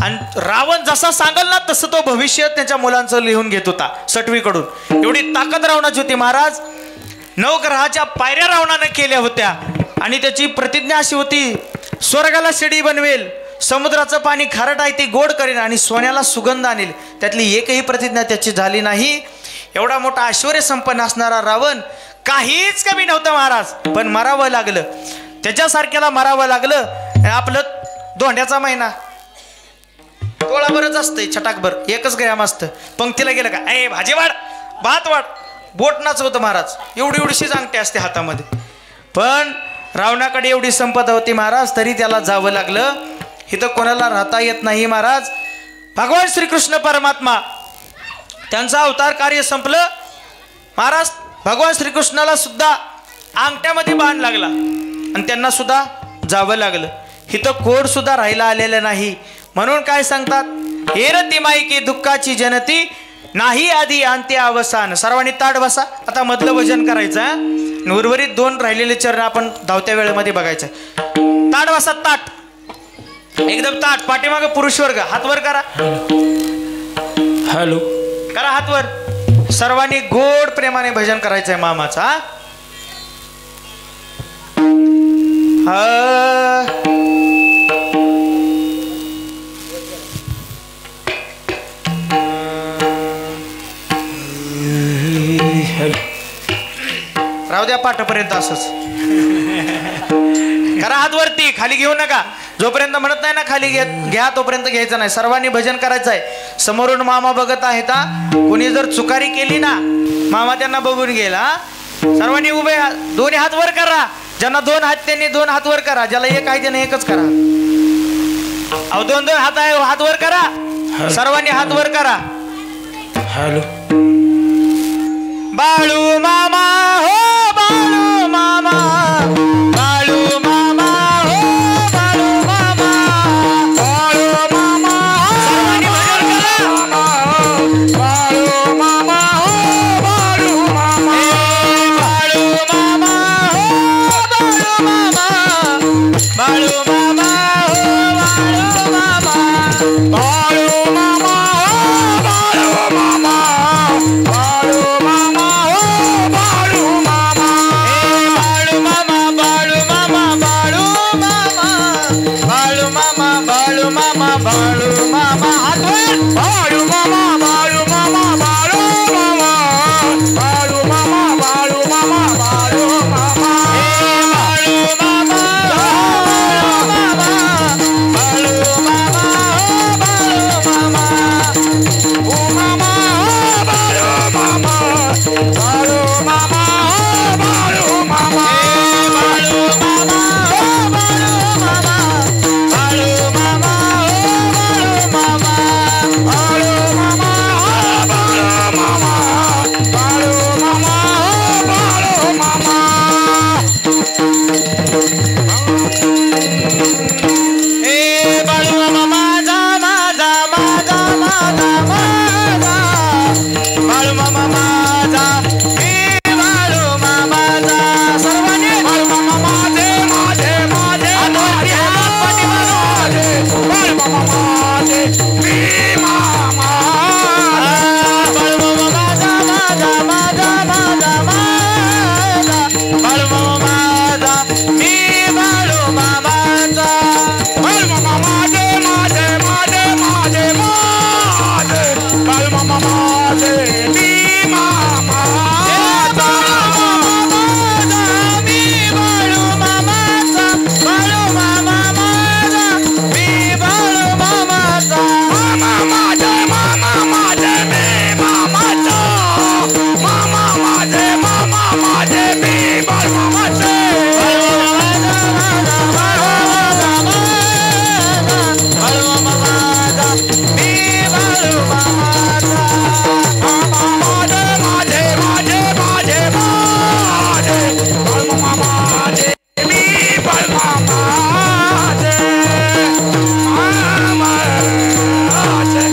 आणि रावण जसा सांगल ना तसं तो भविष्य त्याच्या मुलांचं लिहून घेत होता सटवीकडून। एवढी ताकद रावणाची होती महाराज। 9 ग्रहाच्या पायऱ्या रावणाने केल्या होत्या आणि त्याची प्रतिज्ञा अशी होती, स्वर्गाला शिडी बनवेल, समुद्राचं पाणी खारट आहे ते गोड करेन आणि सोन्याला सुगंध आणेल। त्यातली एकही प्रतिज्ञा त्याची झाली नाही। एवढा मोठा ऐश्वर्य संपन्न असणारा रावण काहीच कमी नव्हतं महाराज, पण मरावं लागलं, त्याच्यासारख्याला मरावं लागलं। आपलं धोंड्याचा महिना तोळाभरच असतंय, छटाकभर 1 ग्रॅम असतं। पंक्तीला गेलं का ए भाजी वाढ, भात वाढ, बोट नाचवतं महाराज, एवढी एवढीशी अंगठी असते हातामध्ये। पण रावणाकडे एवढी संपदा होती महाराज, तरी त्याला जावं लागलं। इथं कोणाला राहता येत नाही महाराज। भगवान श्रीकृष्ण परमात्मा त्यांचा अवतार कार्य संपलं महाराज। भगवान श्रीकृष्णाला सुद्धा अंगठ्यामध्ये बाण लागला आणि त्यांना सुद्धा जावं लागलं। इथं कोड सुद्धा राहिला आलेलं नाही। म्हणून काय सांगतात, हेरती माईकी दुःखाची जनती, नाही आधी अंत्य अवसान। सर्वांनी ताट बसा, आता मधलं भजन करायचं। उर्वरित 2 राहिलेले चरण आपण धावत्या वेळेमध्ये बघायचं। ताट बसा, ताट एकदम ताट, पाठीमागं पुरुष वर्ग हात वर करा, हॅलो करा हात वर। सर्वांनी गोड प्रेमाने भजन करायचंय मामाचा। राहू द्या पाठापर्यंत असंच करा, हात वरती, खाली घेऊ नका। जोपर्यंत म्हणत नाही ना खाली घ्या तोपर्यंत घ्यायचं नाही। सर्वांनी भजन करायचं आहे। समोरून मामा बघत आहेत, कोणी जर चुकारी केली ना मामा त्यांना बघून गेला। सर्वांनी उभे, दोन्ही हात वर करा। ज्यांना 2 हात त्यांनी 2 हात वर करा, ज्याला 1 आहे त्याने 1च करा। अहो 2-2 हात आहे, हात वर करा, सर्वांनी हात वर करा। हॅलो बाळू मामा हो, बाळू मामा, बाळू मामा हो, बाळू मामा, बाळू मामा सर्वांनी भजन करा। बाळू मामा हो, बाळू मामा, बाळू मामा हो, बाळू मामा, बाळू मामा हो, बाळू मामा, बाळू मामा हो, बाळू मामा, बाळू मामा हो, बाळू मामा, बाळू मामा, बाळू मामा, बाळू मामा, बाळू मामा, बाळू मामा, बाळू मामा हात वर, बाळू मामा, बाळू मामा, बाळू मामा, बाळू मामा, बाळू मामा, बाळू मामा, बाळू मामा, बाळू मामा, बाळू मामा, ओ मामा, बाळू मामा, बाळू मामा, बाळू मामा, बाळू मामा, बाळू मामा, बाळू मामा, बाळू मामा, बाळू मामा, बाळू मामा, बाळू मामा, बाळू मामा। ए बाळू मामा माझा, माझा, माझा, माझा, माझा, बाळू मामा माझा, ए बाळू मामाचा। सर्वांनी बाळू मामा माझे, माझे, माझे, माझे, बाळू मामा माझे, मी मामा, बाळू मामा माझा, माझा, माझा, माझा, माझा, बाळू मामा माझा, मी बाळू मामाचा, बाळू मामा माझे, माझे, माझे, माझे, माझे, बाळू मामा माझे, मी मामा, बाळू मामा माझा, मी बाळू मामाचा, बाळू मामा माझा, मी बाळू मामाचा, मामा माझे, मामा माझे, मी मामाचा, मामा माझे, मामा माझे, मी बाळू मामाचे, बाळू मामा माझा, मी बाळू मामाचा, मामा माझे, माझे, माझे, माझे, माझे, बाळू मामा माझे, मी बाळू मामाचे, मामा माझे।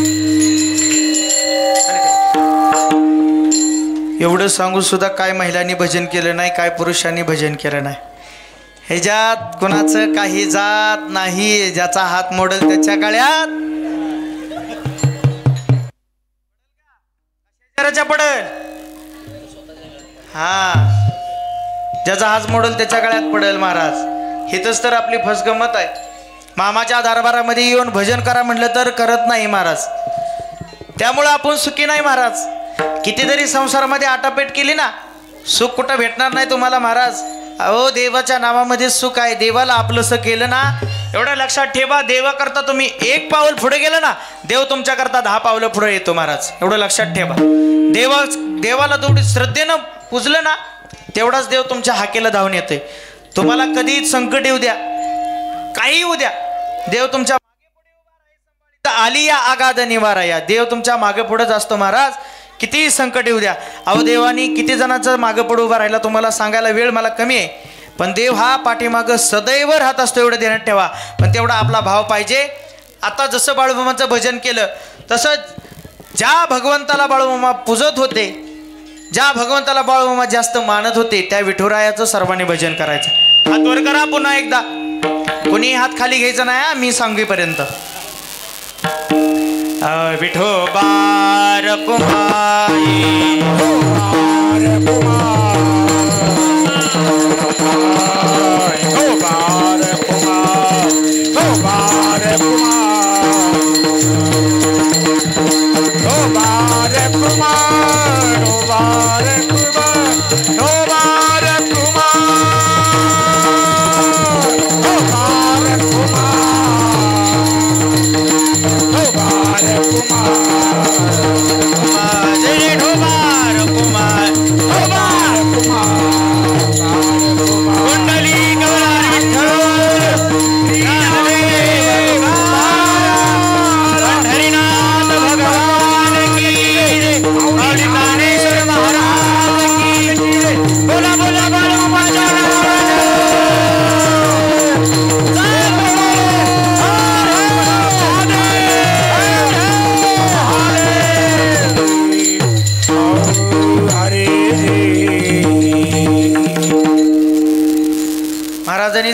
एवढं सांगून सुद्धा काय महिलांनी भजन केलं नाही, काय पुरुषांनी भजन केलं नाही। ह्याच्यात कोणाचं काही जात नाही। ज्याचा हात मोडल त्याच्या गळ्यात करायच्या पडल. हा, ज्याचा हात मोडल त्याच्या गळ्यात पडल महाराज. हेच तर आपली फसगमत आहे. मामाच्या दरबारामध्ये येऊन भजन करा म्हटलं तर करत नाही महाराज. त्यामुळं आपण सुखी नाही महाराज. कितीतरी संसारामध्ये आटापेट केली ना, सुख कुठं भेटणार नाही तुम्हाला महाराज. अहो, देवाच्या नावामध्ये सुख आहे. देवाला आपलंसं केलं ना, एवढं लक्षात ठेवा. देवाकरता तुम्ही एक पाऊल पुढे गेलं ना, देव तुमच्याकरता 10 पावलं पुढे येतो महाराज. एवढं लक्षात ठेवा. देवाला तेवढी श्रद्धेनं पुजलं ना, तेवढाच देव तुमच्या हाकेला धावून येतोय. तुम्हाला कधी संकट येऊ द्या, काही येऊ द्या, देव तुमच्या आली या आगाध निवारा या. देव तुमच्या मागे पुढेच असतो महाराज. किती संकट येऊ द्या. अहो, देवानी किती जणांचं मागे पुढे उभा राहिला तुम्हाला सांगायला वेळ मला कमी आहे. पण देव हा पाठीमागं सदैव राहत असतो, एवढं ध्यानात ठेवा. पण तेवढा आपला भाव पाहिजे. आता जसं बाळूमामाचं भजन केलं तसं ज्या भगवंताला बाळूमामा पूजत होते, ज्या भगवंताला बाळूमामा जास्त मानत होते, त्या विठुरायाचं सर्वांनी भजन करायचं. हात वर करा पुन्हा एकदा. कोणी हात खाली घ्यायचा नाही मी सांगेपर्यंत. विठोबा रखुमाई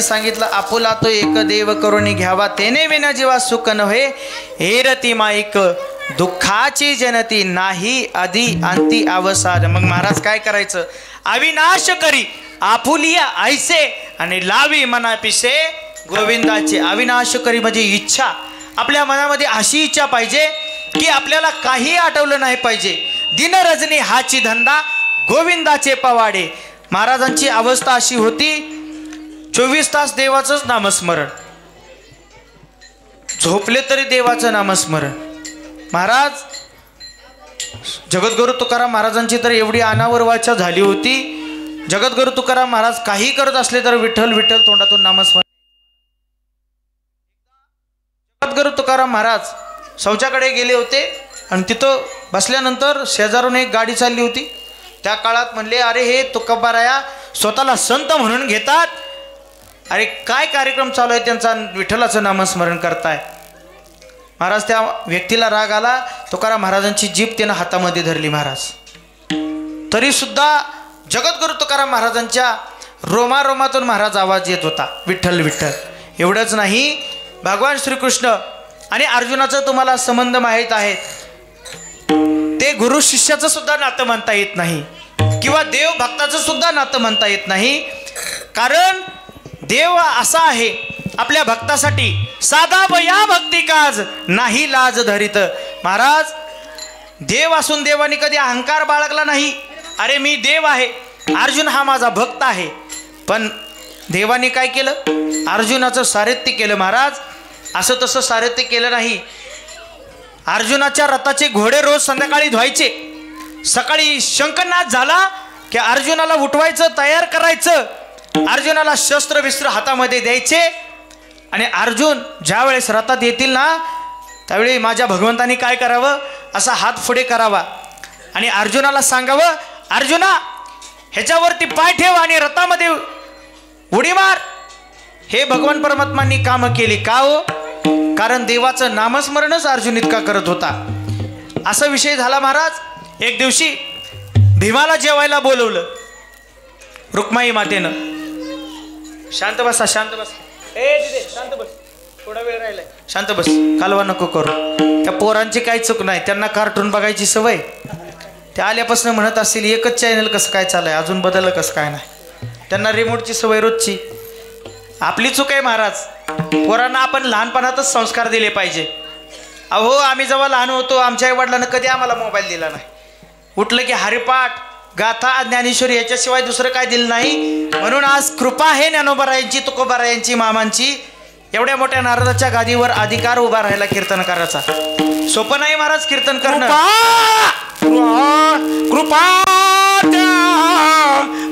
सांगितलं. आपुला तो एक देव करून घ्यावा, तेने विना जीवा सुख नव्हे. हेरती माईक दुःखाची जनती, नाही आधी अंती अवसाद. मग महाराज काय करायचं? अविनाश करी आपुलिया ऐसे आणि लावी मना पिसे गोविंदाचे. अविनाश करी म्हणजे इच्छा. आपल्या मनामध्ये अशी इच्छा पाहिजे की आपल्याला काही आठवलं नाही पाहिजे. दिन रजनी हाची धंदा गोविंदाचे पवाडे. महाराजांची अवस्था अशी होती, 24 तास देवाचंच नामस्मरण, झोपले तरी देवाचं नामस्मरण. महाराज जगद्गुरु तुकाराम महाराजांची तर एवढी अनावर वाचा झाली होती. जगद्गुरु तुकाराम महाराज काही करत असले तर विठ्ठल विठ्ठल तोंडातून नामस्मरण. जगद्गुरु तुकाराम महाराज शौचाकडे गेले होते आणि तिथं बसल्यानंतर शेजारून एक गाडी चालली होती. त्या काळात म्हणले, अरे हे तुकोबाराया स्वतःला संत म्हणून घेतात, अरे काय कार्यक्रम चालू आहे त्यांचा, विठ्ठलाचं नामस्मरण करताय. महाराज त्या व्यक्तीला राग आला. तुकाराम महाराजांची जीभ त्यानं हातामध्ये धरली महाराज. तरी सुद्धा जगद्गुरु तुकाराम महाराजांच्या रोमारोमातून महाराज आवाज येत होता, विठ्ठल विठ्ठल. एवढंच नाही, भगवान श्रीकृष्ण आणि अर्जुनाचा तुम्हाला संबंध माहीत आहे. ते गुरु शिष्याचं सुद्धा नातं म्हणता येत नाही, किंवा देव भक्ताचं सुद्धा नातं म्हणता येत नाही. कारण देव असा आहे आपल्या भक्तासाठी, साधा वया भक्ती काज नाही लाज धरित. महाराज देव असून देवानी कधी अहंकार बाळगला नाही. अरे मी देव आहे, अर्जुन हा माझा भक्त आहे. पण देवाने काय केलं? अर्जुनाचं सारथ्य केलं महाराज. असं तसं सारथ्य केलं नाही. अर्जुनाच्या रथाचे घोडे रोज संध्याकाळी धुवायचे. सकाळी शंखनाद झाला की अर्जुनाला उठवायचं, तयार करायचं, अर्जुनाला शस्त्र विस्त्र हातामध्ये द्यायचे. आणि अर्जुन ज्या वेळेस रथात येतील ना, त्यावेळी माझ्या भगवंतानी काय करावं? असा हात पुढे करावा आणि अर्जुनाला सांगावं, अर्जुना ह्याच्यावरती पाय ठेव आणि रथामध्ये उडी मार. हे भगवान परमात्मांनी कामं केली. का हो? कारण देवाचं नामस्मरणच अर्जुन इतका करत होता. असा विषय झाला महाराज. एक दिवशी भीमाला जेवायला बोलवलं रुक्माई मातेनं. शांत बसा, शांत बस, दिदे शांत बस, थोडा वेळ राहिलाय, शांत बस, कालवा नको करू. त्या पोरांची काही चूक नाही, त्यांना कार्टून बघायची सवय. ते आल्यापासून म्हणत असतील एकच चॅनल कसं काय चालू आहे, अजून बदललं कसं काय नाही. त्यांना रिमोटची सवय रोजची. आपली चूक आहे महाराज. पोरांना आपण लहानपणातच संस्कार दिले पाहिजे. अहो आम्ही जेव्हा लहान होतो आमच्या आईवडिलांना कधी आम्हाला मोबाईल दिला नाही. उठलं की हरिपाठ, गाथा, ज्ञानेश्वरी याच्याशिवाय दुसरं काय दिलं नाही. म्हणून आज कृपा आहे ज्ञानोबारायांची, तुकोबारायांची, मामांची. एवढ्या मोठ्या नारदाच्या गादीवर अधिकार उभा राहायला कीर्तन करायचा. सोपं नाही महाराज कीर्तन करणं. कृपा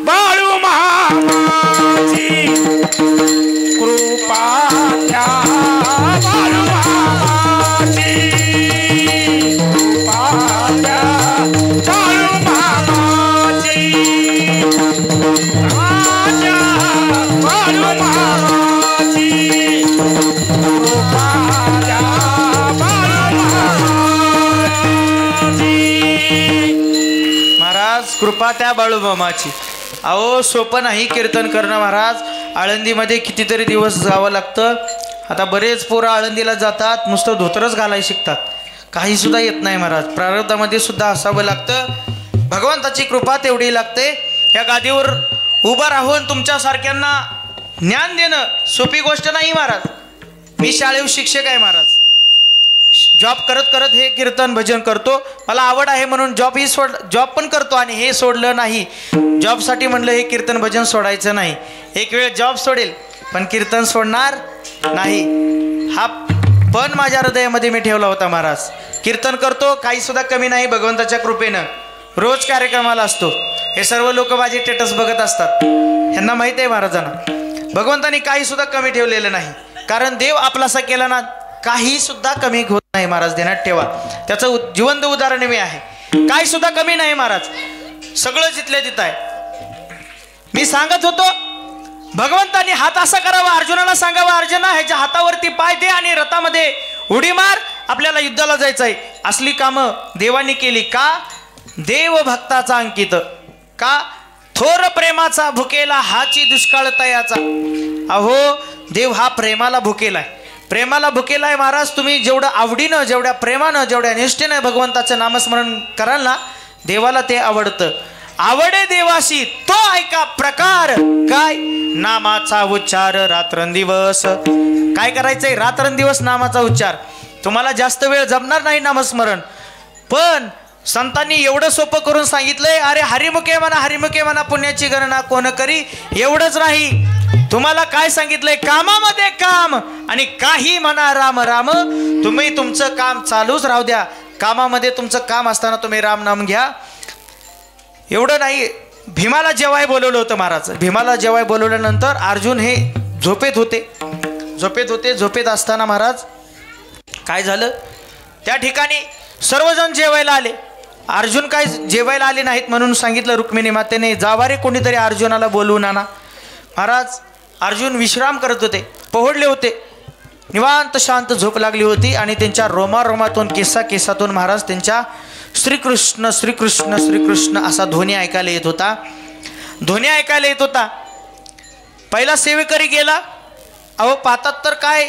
बाळू मामाची, कृपा बाळू मामाची, कृपा बाळू मामाची, बाळू मामाची, कृपा कृपा त्या बाळूमामाची. अहो सोपं नाही कीर्तन करणं महाराज. आळंदीमध्ये कितीतरी दिवस जावं लागतं. आता बरेच पोरं आळंदीला जातात, नुसतं धोतरच घालायला शिकतात, काही सुद्धा येत नाही महाराज. प्रारब्धामध्ये सुद्धा असावं लागतं. भगवंताची कृपा तेवढी लागते. या गादीवर उभं राहून तुमच्यासारख्यांना ज्ञान देणं सोपी गोष्ट नाही महाराज. मी शाळेत शिक्षक आहे महाराज. जॉब करत करत हे कीर्तन भजन करतो. मला आवड आहे म्हणून जॉब पण करतो आणि हे सोडलं नाही. जॉबसाठी म्हणलं हे कीर्तन भजन सोडायचं नाही. एक वेळ जॉब सोडेल पण कीर्तन सोडणार नाही. हा पण माझ्या हृदयामध्ये मी ठेवला होता महाराज. कीर्तन करतो, काही सुद्धा कमी नाही भगवंताच्या कृपेनं. रोज कार्यक्रमाला असतो. हे सर्व लोक माझे स्टेटस बघत असतात. ह्यांना माहीत आहे महाराजांना भगवंतानी काही सुद्धा कमी ठेवलेलं नाही. कारण देव आपलासा केला ना, काही सुद्धा कमी होत नाही महाराज. ध्यानात ठेवा. त्याचं जिवंत उदाहरण मी आहे. काही सुद्धा कमी नाही महाराज. सगळं जिथल्या तिथं आहे. मी सांगत होतो भगवंतानी हात असा करावा, अर्जुनाला सांगावा, अर्जुना ह्याच्या हातावरती पाय दे आणि रथामध्ये उडी मार, आपल्याला युद्धाला जायचं आहे. असली कामं देवानी केली का? देव भक्ताचा अंकित का? थोर प्रेमाचा भुकेला हाची दुष्काळ तयाचा. अहो देव हा प्रेमाला भुकेला आहे. प्रेमाला भुकेला आहे महाराज. तुम्ही जेवढं आवडीनं, जेवढ्या प्रेमानं, जेवढ्या निष्ठेनं भगवंताचं नामस्मरण कराल ना, देवाला ते आवडतं. आवडे देवाशी तो ऐका प्रकार काय? नामाचा उच्चार रात्रंदिवस. काय करायचंय? रात्रंदिवस नामाचा उच्चार. तुम्हाला जास्त वेळ जमणार नाही नामस्मरण, पण संतांनी एवढं सोपं करून सांगितलंय. अरे हरिमुखे म्हणा, हरिमुखे म्हणा, पुण्याची गणना कोण करी. एवढंच नाही, तुम्हाला काय सांगितलंय? कामामध्ये काम आणि काही म्हणा राम राम. तुम्ही तुमचं काम चालूच राहू द्या. कामामध्ये तुमचं काम असताना तुम्ही राम नाम घ्या. एवढं नाही, भीमाला जेवाय बोलवलं होतं महाराज. भीमाला जेवाय बोलवल्यानंतर अर्जुन हे झोपेत होते. झोपेत असताना महाराज काय झालं, त्या ठिकाणी सर्वजण जेवायला आले. अर्जुन काय जेवायला आले नाहीत म्हणून सांगितलं रुक्मिणी मातेने, जावारे कोणीतरी अर्जुनाला बोलवून आणा. महाराज अर्जुन विश्राम करत होते, पोहडले होते, निवांत शांत झोप लागली होती. आणि त्यांच्या रोमारोमातून, केसातून महाराज त्यांच्या श्रीकृष्ण श्रीकृष्ण श्रीकृष्ण असा ध्वनी ऐकायला येत होता. पहिला सेवेकरी गेला. अहो पाहतात तर काय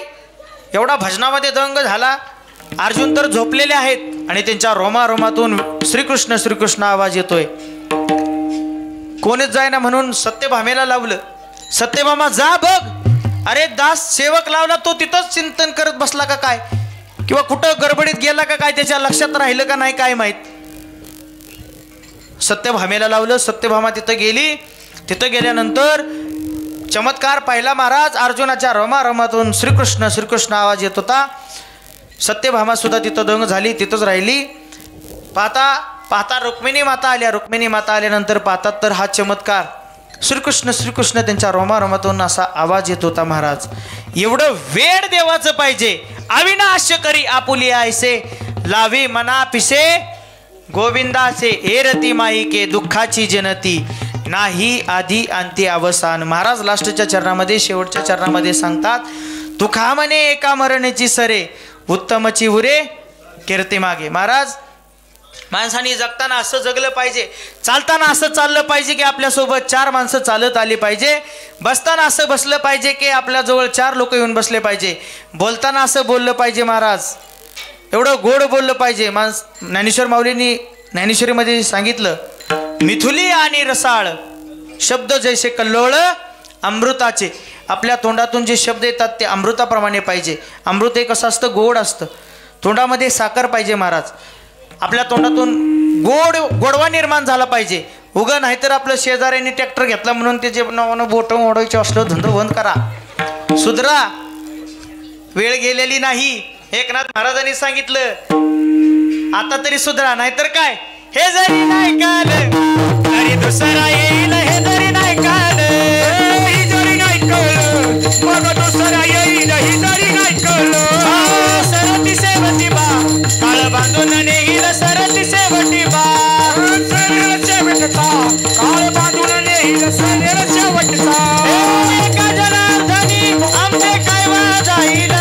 एवढा भजनामध्ये दंग झाला. अर्जुन तर झोपलेले आहेत आणि त्यांच्या रोमारोमातून श्रीकृष्ण श्रीकृष्ण आवाज येतोय. कोणीच जायना म्हणून सत्यभामेला लावलं. सत्यभामा जा बघ. अरे दास सेवक लावला, तो तिथंच चिंतन करत बसला का काय, किंवा कुठं गडबडीत गेला का काय, त्याच्या लक्षात राहिलं का नाही काय माहीत. सत्यभामेला लावलं. सत्यभामा तिथं गेली. तिथं गेल्यानंतर चमत्कार पाहिला महाराज. अर्जुनाच्या रोमारोमातून श्रीकृष्ण श्रीकृष्ण आवाज येत होता. सत्यभामा सुद्धा तिथं दंग झाली, तिथंच राहिली. पाहता रुक्मिणी माता आल्या. रुक्मिणी माता आल्यानंतर पाहतात तर हा चमत्कार श्रीकृष्ण श्रीकृष्ण त्यांच्या रोमारोमातून असा आवाज येत होता महाराज. एवढं वेळ देवाचं पाहिजे. अविनाश करी आपुली आयसे, लावी मना पिसे गोविंदाचे, एरती माईके दुःखाची जनती, नाही आधी अंती अवसान. महाराज लास्टच्या चरणामध्ये, शेवटच्या चरणामध्ये सांगतात, तुका म्हणे एका मरणेची सरे, उत्तमची उरे कीर्ती मागे. महाराज माणसाने जगताना असं जगलं पाहिजे, चालताना असं चाललं पाहिजे की आपल्यासोबत 4 माणसं चालत आली पाहिजे, बसताना असं बसलं पाहिजे की आपल्याजवळ 4 लोक येऊन बसले पाहिजे, बोलताना असं बोललं पाहिजे महाराज, एवढं गोड बोललं पाहिजे. ज्ञानेश्वर माऊलींनी ज्ञानेश्वरीमध्ये सांगितलं, मिथुली आणि रसाळ शब्द जैसे कल्लोळ अमृताचे. आपल्या तोंडातून जे शब्द येतात ते अमृताप्रमाणे पाहिजे. अमृत हे कसं असतं, गोड असतं. तोंडामध्ये साखर पाहिजे महाराज. आपल्या तोंडातून गोडवा निर्माण झाला पाहिजे. उगा नाहीतर आपलं शेजाऱ्यांनी ट्रॅक्टर घेतला म्हणून त्याचे नावानं बोटं ओढायचं असलं धंदो बंद करा, सुधरा. वेळ गेलेली नाही. एकनाथ महाराजांनी सांगितलं आता तरी सुधरा, नाहीतर काय, हे जरी नाही काल तरी दुसरा येईल, हे जरी नाही काल ही जरी नाही कळलं मग दुसरा येईल, ही जरी नाही कळलं. सरती सेवती बा काळ बांधून नेईल, सरती सेवती बा सनेर शेवटचा काळ बांधून नेईल, सनेर शेवटचा. एका जनार्दनी आमचे काय जाईल,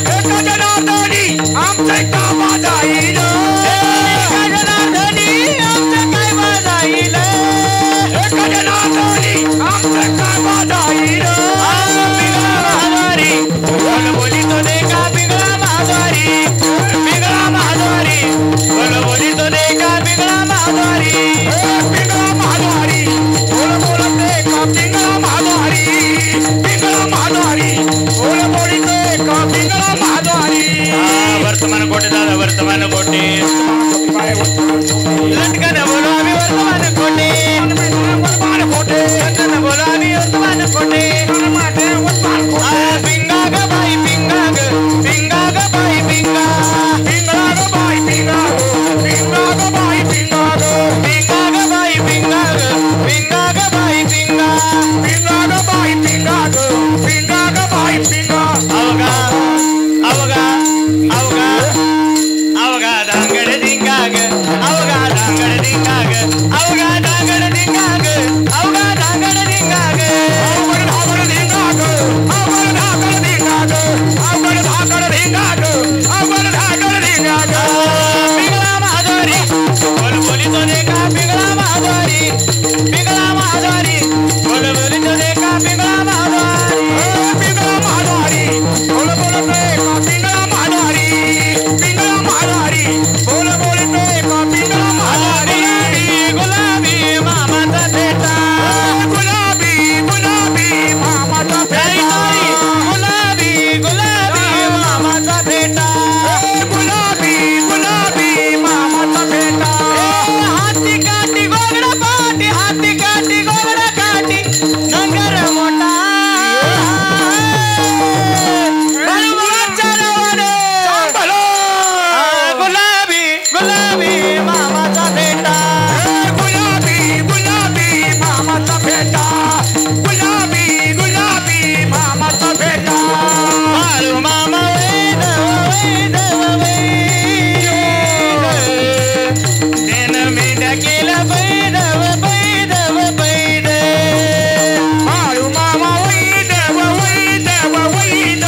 एका जनार्दनी आमचे कामा जाईल, एका जनार्दनी आमचे काय जाईल, एका जनार्दनी आमचे कामा जाईल. पिंगळा महाद्वारी बोल बोली तो देखा, पिंगळा महाद्वारी, पिंगळा महाद्वारी बोल बोली तो देखा, पिंगळा महाद्वारी. पिंगळा महाद्वारी बोल बोलते का, पिंगळा महाद्वारी, पिंगळा महाद्वारी बोल बोलते का, पिंगळा महाद्वारी. वर्तमान कोटे दादा, वर्तमान कोटे लटकन बोलो आम्ही वर्तमान कोटे, वर्तमान कोटे लटकन बोलो आम्ही वर्तमान कोटे. पिंगा ग बाई पिंगा ग, पिंगा ग बाई पिंगा, पिंगळा ग बाई पिंगा, पिंगा ग बाई पिंगा, पिंगा ग बाई पिंगा ग, पिंगा ग बाई पिंगा. पिंगा ग बाई पिंगा, पिंगा ग बाई पिंगा. अवघा अवघा अवघा अवघा दांगड दिंगा ग, अवघा दांगड दिंगा ग, अवघा दांगड दिंगा ग, अवघा दांगड दिंगा ग. अवघड धागड धिंगा ग, अवघड धागड धिंगा ग, अवघड धागड धिंगा ग, अवघड धागड धिंगा ग. पिंगळा महाद्वारी बोल बोली तो देखा, पिंगळा महाद्वारी, पिंगळा महाद्वारी बोल बोली तो देखा, पिंगळा महाद्वारी. पिंगळा महाद्वारी बोल बोलते का, पिंगळा महाद्वारी, पिंगळा महाद्वारी बोल बोलते का, पिंगळा महाद्वारी. गुलाबी मामाचा बेटा, गुलाबी गुलाबी मामाचा ताई ताई फेटा, गुलाबी गुलाबी मामाचा बेटा. गुलाबी गुलाबी मामाचा फेटा. हाती काठी गोगड पाटी, हाती काठी गोगड काठी नंगर मोठा बळमुगाच्या रवाने. चांगलं. गुलाबी गुलाबी मामाचा बेटा, गुलाबी गुलाबी मामाचा फेटा, गुलाबी गुलाबी मामाचा फेटा. बाळू मामा वैद वैद वैद, देन मेंढ्या केला बैद बैद बैद. बाळू मामा वैद वैद वैद,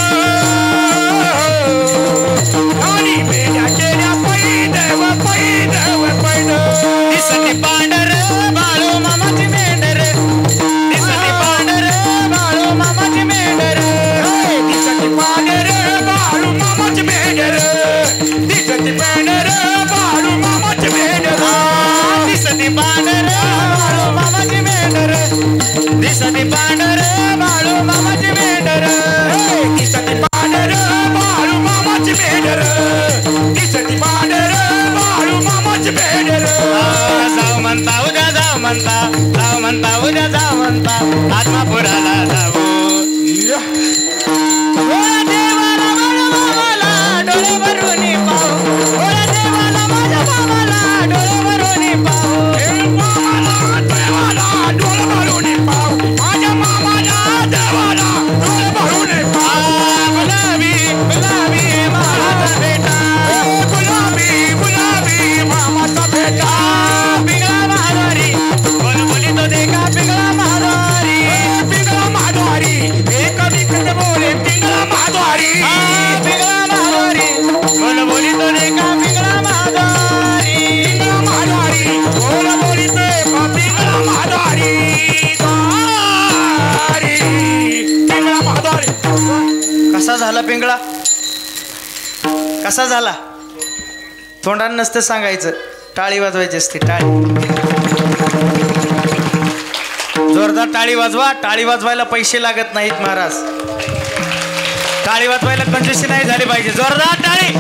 आणि मेल्या केल्या वैद वैद वैद. दिसती पांढर बाळू मामाची मेंढर, दिसती पांढर बाळू मामाची मेंढर. दिसती पांढर बाळू मामाची मेंढर, दिसती पांढर बाळू मामाची मेंढर. दिसती पांढर बाळू मामाची मेंढर, दिसती पांढर बाळू मामाची मेंढर. दिसती पांढर बाळू मामाची मेंढर, दिसती पांढर बाळू मामाची मेंढर. जाऊ म्हणता उद्या जाऊ म्हणता, जाऊ म्हणता उद्या जाऊ म्हणता, आत्मापुराला जाऊ. ओळा देवाला माझ्या मामाला डोळे भरून पाहू, ओळा देवाला माझ्या मामाला डोळे भरून पाहू. मामाला देवाला डोळे भरून पाव, माझ्या मामाला देवाला डोळे भरून पाव. गुलाबी गुलाबी मामाचा बेटा, गुलाबी गुलाबी मामाचा फेटा. पिंगळा महाद्वारी बोल बोली तो देखा, पिंगळा महाद्वारी, पिंगळा महाद्वारी एक विकट बोले, पिंगळा महाद्वारी, पिंगळा महाद्वारी बोल बोली तो देखा, पिंगळा महाद्वारी. पिंगळा महाद्वारी बोल बोलिते का, पिंगळा महाद्वारी. पिंगळा महाद्वारी. कसा झाला पिंगळा, कसा झाला? तोंडानं नसतं सांगायचं. टाळी वाजवायची असते, टाळी. जोरदार टाळी वाजवा. टाळी वाजवायला पैसे लागत नाहीत महाराज. टाळी वाजवायला कंजूसी नाही झाली पाहिजे. जोरदार टाळी.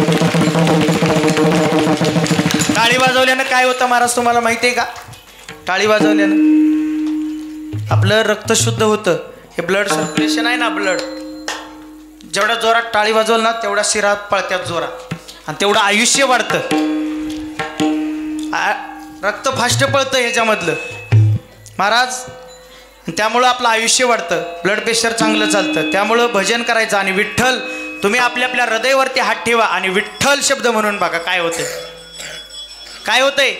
टाळी वाजवल्यानं काय होतं महाराज तुम्हाला माहिती आहे का? टाळी वाजवल्यानं आपलं रक्त शुद्ध होतं. हे ब्लड सर्क्युलेशन आहे ना, ब्लड जेवढ्या जोरात टाळी वाजवल ना तेवढ्या शिरात पळत्यात जोरात आणि तेवढं आयुष्य वाढतं. रक्त फास्ट पळतं ह्याच्यामधलं महाराज. त्यामुळं आपलं आयुष्य वाढतं, ब्लड प्रेशर चांगलं चालतं. त्यामुळं भजन करायचं आणि विठ्ठल तुम्ही आपल्या आपल्या हृदयावरती हात ठेवा आणि विठ्ठल शब्द म्हणून बघा काय होते. काय होतंय?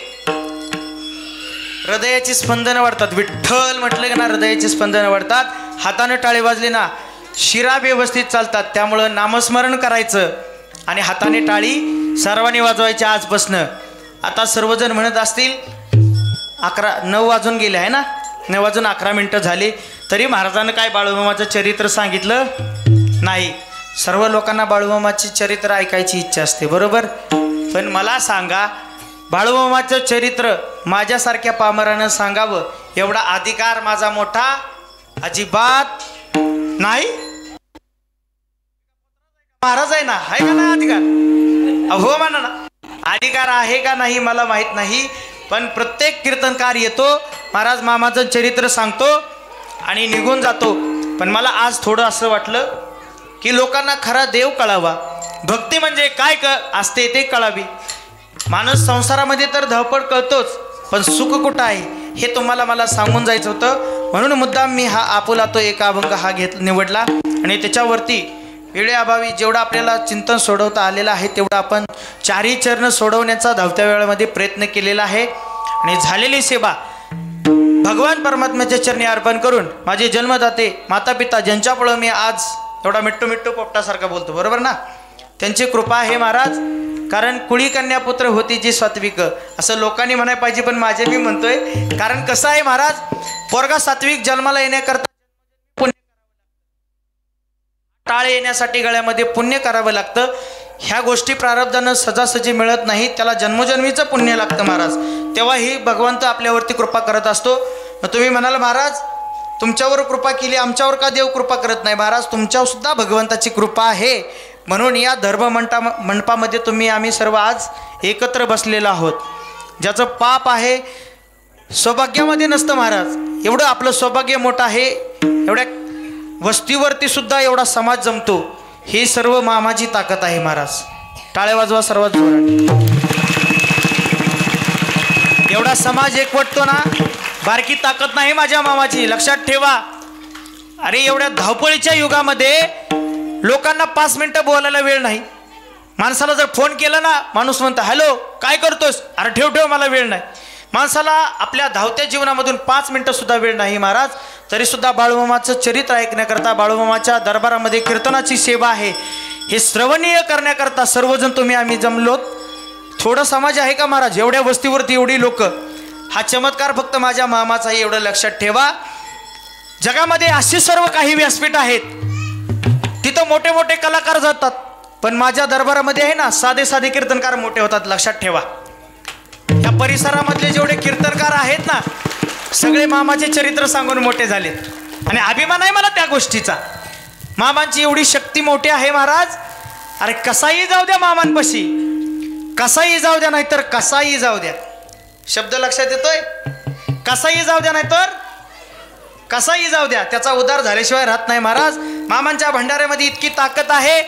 हृदयाची स्पंदनं वाढतात. विठ्ठल म्हटलं की ना हृदयाची स्पंदनं वाढतात. हाताने टाळी वाजली ना शिरा व्यवस्थित चालतात. त्यामुळं नामस्मरण करायचं आणि हाताने टाळी सर्वांनी वाजवायची आजपासनं. आता सर्वजण म्हणत असतील 9 वाजून गेले आहे ना, 9 वाजून 11 मिनटं झाली तरी महाराजांनी काय बाळूमामाचं चरित्र सांगितलं नाही. सर्व लोकांना बाळूमामाची चरित्र ऐकायची इच्छा असते बरोबर. पण मला सांगा बाळूमामाचं चरित्र माझ्यासारख्या पामरानं सांगावं एवढा अधिकार माझा मोठा अजिबात नाही. महाराज आहे ना, आहे का नाही अधिकार? अहो म्हणा ना, अधिकार आहे का नाही मला माहित नाही. पण प्रत्येक कीर्तनकार येतो, महाराज मामाचं चरित्र सांगतो आणि निघून जातो. पण मला आज थोडं असं वाटलं की लोकांना खरा देव कळावा, भक्ती म्हणजे काय असते ते कळावी. माणूस संसारामध्ये तर धडपड करतोच, पण सुख कुठं आहे हे तुम्हाला मला सांगून जायचं होतं. म्हणून मुद्दाम मी हा आपुला तो एका अभंग हा निवडला आणि त्याच्यावरती वेळेअभावी जेवढा आपल्याला चिंतन सोडवता आलेलं आहे तेवढा आपण 4ही चरण सोडवण्याचा धावत्या वेळामध्ये प्रयत्न केलेला आहे. आणि झालेली सेवा भगवान परमात्म्याच्या चरणी अर्पण करून माझे जन्मदाते माता पिता ज्यांच्यामुळं मी आज एवढा मिट्टू मिट्टू पोपटासारखा बोलतो बरोबर ना, त्यांची कृपा आहे महाराज. कारण कुळी कन्या पुत्र होती जी सात्विक असं लोकांनी म्हणायला पाहिजे, पण माझे मी म्हणतोय. कारण कसं आहे महाराज, पोरगा सात्विक जन्माला येण्याकरता टाळे येण्यासाठी गळ्यामध्ये पुण्य करावं लागतं. ह्या गोष्टी प्रारब्धानं सजासजी मिळत नाही, त्याला जन्मोजन्मीचं पुण्य लागतं महाराज. तेव्हा ही भगवंत आपल्यावरती कृपा करत असतो. तुम्ही म्हणाल महाराज तुमच्यावर कृपा केली, आमच्यावर का देव कृपा करत नाही? महाराज तुमच्यावर सुद्धा भगवंताची कृपा आहे. म्हणून या धर्म मंडपामध्ये आम्ही सर्व आज एकत्र बसलेलो आहोत. ज्याचं पाप आहे सौभाग्यामध्ये नसतं महाराज, एवढं आपलं सौभाग्य मोठं आहे. एवढ्या वस्तीवरती सुद्धा एवढा समाज जमतो, ही सर्व मामाची ताकद आहे महाराज. टाळ्या वाजवा सर्वात जोरात. एवढा समाज एकवटतो ना, बारकी ताकद नाही माझ्या मामाची, लक्षात ठेवा. अरे एवढ्या धावपळीच्या युगामध्ये लोकांना 5 मिनिटं बोलायला वेळ नाही. माणसाला जर फोन केला ना माणूस म्हणतो हॅलो काय करतोस, अरे ठेव ठेव मला वेळ नाही. माणसाला आपल्या धावत्या जीवनामधून 5 मिनिटं सुद्धा वेळ नाही महाराज. तरीसुद्धा बाळूमामाचं चरित्र ऐकण्याकरता, बाळूमामाच्या दरबारामध्ये कीर्तनाची सेवा आहे हे श्रवणीय करण्याकरता सर्वजण आम्ही जमलोत. थोडं समाज आहे का महाराज? एवढ्या वस्तीवरती एवढी लोक, हा चमत्कार फक्त माझ्या मामाचा आहे, एवढं लक्षात ठेवा. जगामध्ये अशी सर्व काही व्यासपीठ आहेत, तिथं मोठे मोठे कलाकार जातात, पण माझ्या दरबारामध्ये आहे ना साधे साधे कीर्तनकार मोठे होतात, लक्षात ठेवा. या परिसरामधले जेवढे कीर्तनकार आहेत ना सगळे मामाचे चरित्र सांगून मोठे झालेत आणि अभिमान आहे मला त्या गोष्टीचा. मामांची एवढी शक्ती मोठी आहे महाराज. अरे कसाही जाऊ द्या मामांपाशी, कसाही जाऊ द्या नाहीतर कसाही जाऊ द्या. शब्द लक्षात येतोय? कसाही जाऊ द्या नाहीतर कसाही जाऊ द्या, त्याचा उद्धार झाल्याशिवाय राहत नाही महाराज. मामांच्या भंडाऱ्यामध्ये इतकी ताकद आहे.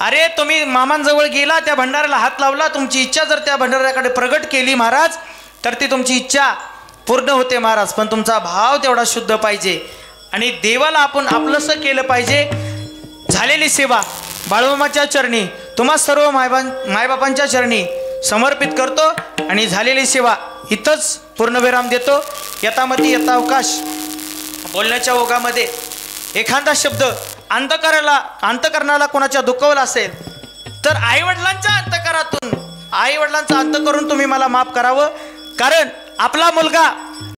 अरे तुम्ही मामांजवळ गेला, त्या भंडाऱ्याला हात लावला, तुमची इच्छा जर त्या भंडाऱ्याकडे प्रगट केली महाराज तर ती तुमची इच्छा पूर्ण होते महाराज. पण तुमचा भाव तेवढा शुद्ध पाहिजे आणि देवाला आपण आपलंसं केलं पाहिजे. झालेली सेवा बाळूमामाच्या चरणी, तुम्हा सर्व मायबापांच्या चरणी समर्पित करतो आणि झालेली सेवा इथंच पूर्णविराम देतो. यथामती यथा अवकाश. बोलण्याच्या ओघामध्ये एखादा शब्द अंतकरणाला कोणाच्या दुखवला असेल तर आईवडिलांच्या अंतकरातून, आईवडिलांचा अंत करून तुम्ही मला माफ करावं. कारण आपला मुलगा